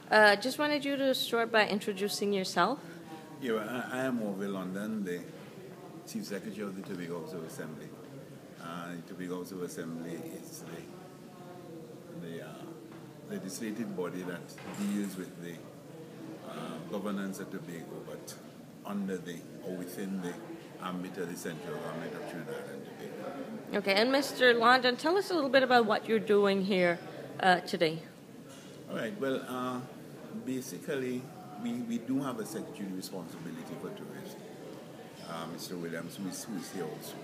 Just wanted you to start by introducing yourself. Yeah, well, I am Orville London, the Chief Secretary of the Tobago Observer Assembly. The Tobago Observer Assembly is the legislative body that deals with the governance of Tobago, but under the or within the ambit of the central government of Trinidad and Tobago. Okay, and Mr. London, tell us a little bit about what you're doing here today. All right, well, basically, we do have a secretary responsibility for tourism, Mr. Williams, who is here also.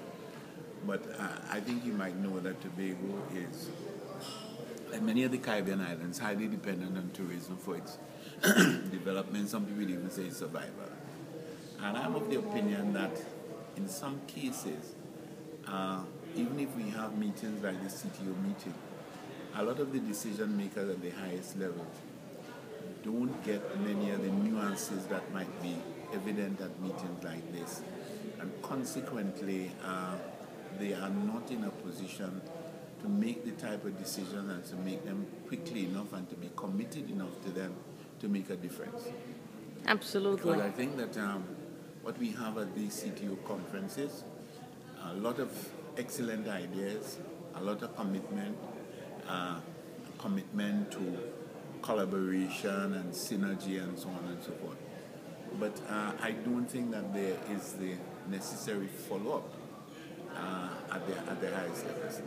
But I think you might know that Tobago is, like many of the Caribbean islands, highly dependent on tourism for its development. Some people even say survival. And I'm of the opinion that in some cases, even if we have meetings like the CTO meeting, a lot of the decision makers at the highest level don't get many of the nuances that might be evident at meetings like this. And consequently, they are not in a position to make the type of decisions and to make them quickly enough and to be committed enough to them to make a difference. Absolutely. Because I think that what we have at these CTO conferences, a lot of excellent ideas, a lot of commitment to collaboration and synergy and so on and so forth. But I don't think that there is the necessary follow-up at the highest levels.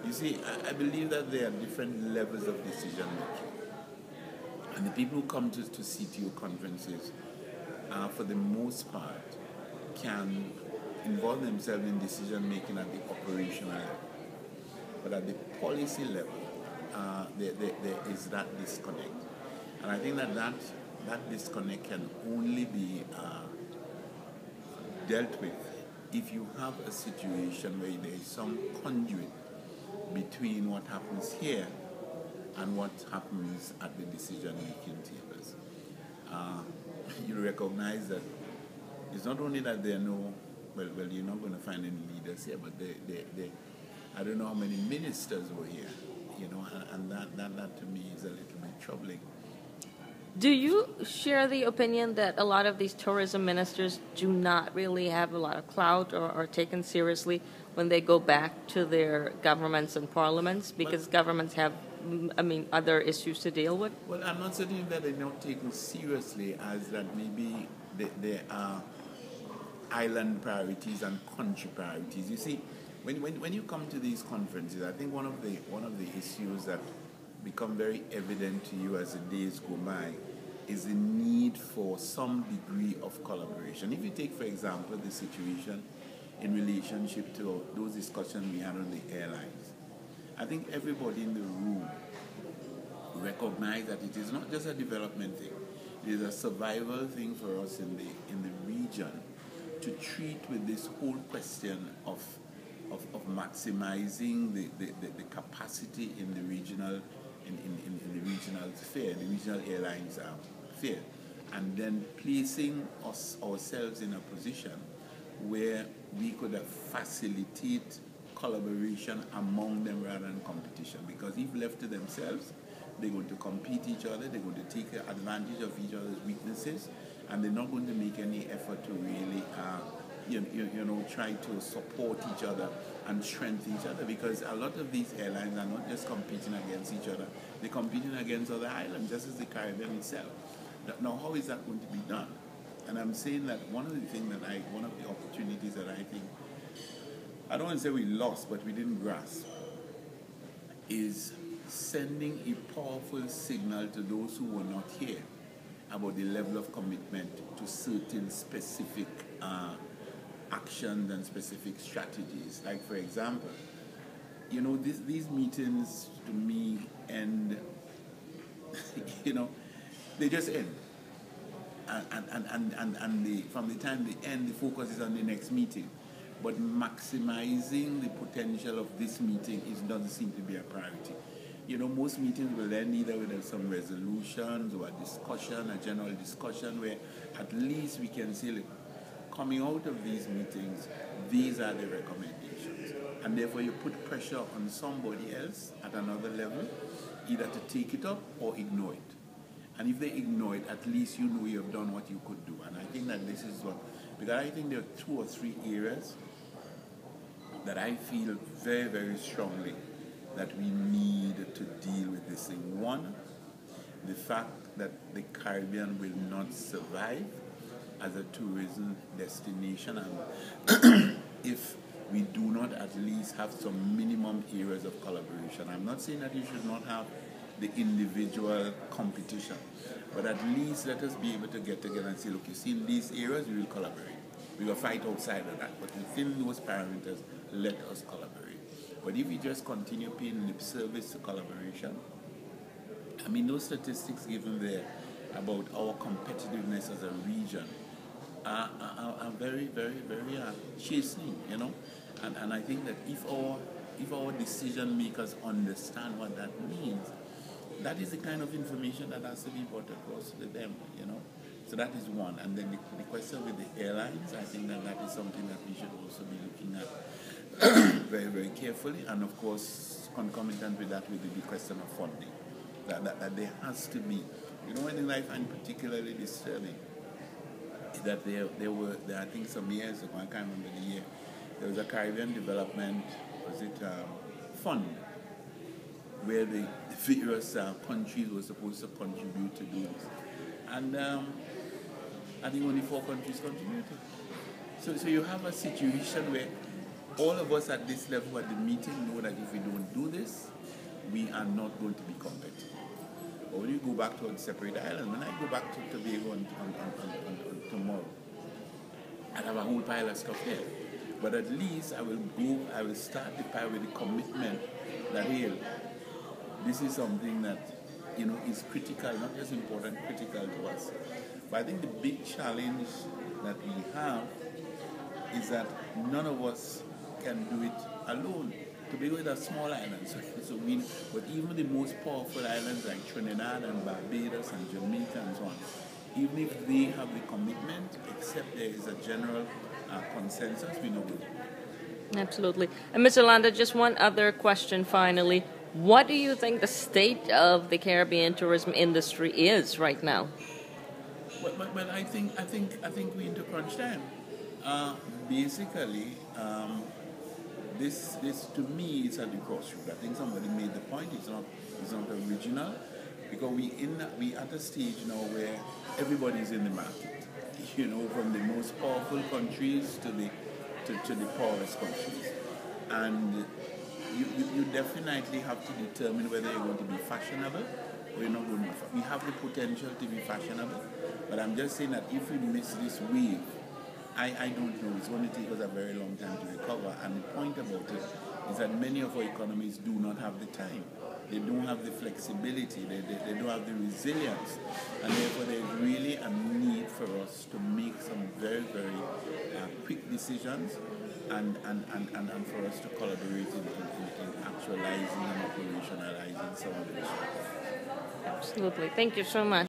You see, I believe that there are different levels of decision making. And the people who come to CTO conferences, for the most part, can involve themselves in decision making at the operational level. But at the policy level, there is that disconnect. And I think that disconnect can only be dealt with if you have a situation where there is some conduit between what happens here and what happens at the decision-making tables. You recognize that it's not only that there are no, well, you're not going to find any leaders here, but I don't know how many ministers were here, and that to me is a little bit troubling. Do you share the opinion that a lot of these tourism ministers do not really have a lot of clout or are taken seriously when they go back to their governments and parliaments because governments have, other issues to deal with? Well, I'm not saying that they're not taken seriously as that maybe there are island priorities and country priorities. You see, when you come to these conferences, I think one of the issues that become very evident to you as the days go by is the need for some degree of collaboration. If you take, for example, the situation in relationship to those discussions we had on the airlines, I think everybody in the room recognized that it is not just a development thing, it is a survival thing for us in the region to treat with this whole question of maximizing the capacity in the regional in the regional sphere, the regional airlines sphere, and then placing ourselves in a position where we could facilitate collaboration among them rather than competition. Because if left to themselves, they're going to compete each other, they're going to take advantage of each other's weaknesses, and they're not going to make any effort to really try to support each other and strengthen each other, because a lot of these airlines are not just competing against each other, they're competing against other islands, just as the Caribbean itself. Now, how is that going to be done? And I'm saying that one of the opportunities that I think, I don't want to say we lost, but we didn't grasp, is sending a powerful signal to those who were not here about the level of commitment to certain specific actions and specific strategies. Like, for example, these meetings to me end, they just end. And from the time they end, the focus is on the next meeting. But maximizing the potential of this meeting doesn't seem to be a priority. Most meetings will end either with some resolutions or a general discussion where at least we can say, look, coming out of these meetings, these are the recommendations. And therefore you put pressure on somebody else at another level, either to take it up or ignore it. And if they ignore it, at least you know you have done what you could do. And I think that this is what, because I think there are 2 or 3 areas that I feel very, very strongly that we need to deal with this thing. One, the fact that the Caribbean will not survive as a tourism destination, and if we do not at least have some minimum areas of collaboration. I'm not saying that you should not have the individual competition, but at least let us be able to get together and say, look, you see, in these areas we will collaborate. We will fight outside of that, but within those parameters, let us collaborate. But if we just continue paying lip service to collaboration, I mean, those statistics given there about our competitiveness as a region are very, very, very chastening, you know. And I think that if our decision makers understand what that means, that is the kind of information that has to be brought across to them, you know. So that is one. And then the question with the airlines, I think that is something that we should also be looking at very, very carefully. And of course, concomitant with that will be the question of funding. That there has to be, you know, one thing I find particularly disturbing is that there were, I think some years ago, I can't remember the year, there was a Caribbean development, fund, where the various countries were supposed to contribute to do this. And I think only 4 countries contributed. So you have a situation where all of us at this level at the meeting know that if we don't do this, we are not going to be competitive. But when you go back to a separate island, when I go back to Tobago on tomorrow, I have a whole pile of stuff here. But at least I will start the pile with the commitment that, hey, this is something that, you know, is critical, not just important, critical to us. But I think the big challenge that we have is that none of us can do it alone. Tobago is a small island, but even the most powerful islands like Trinidad and Barbados and Jamaica and so on, even if they have the commitment, except there is a general consensus, we know good. Absolutely. And Mr. Landa, just one other question finally. What do you think the state of the Caribbean tourism industry is right now? Well, I think we're into crunch time. Basically, this to me is at the crossroads. I think somebody made the point. It's not original, because we at a stage now where everybody's in the market. You know, from the most powerful countries to the poorest countries, and you definitely have to determine whether you're going to be fashionable or you're not going to be. We have the potential to be fashionable, but I'm just saying that if we miss this wave, I don't know. It's going to take us a very long time to recover. And the point about it is that many of our economies do not have the time. They don't have the flexibility. They don't have the resilience. And therefore, there's really a need for us to make some very, very quick decisions and for us to collaborate in actualizing and operationalizing some of this. Absolutely. Thank you so much.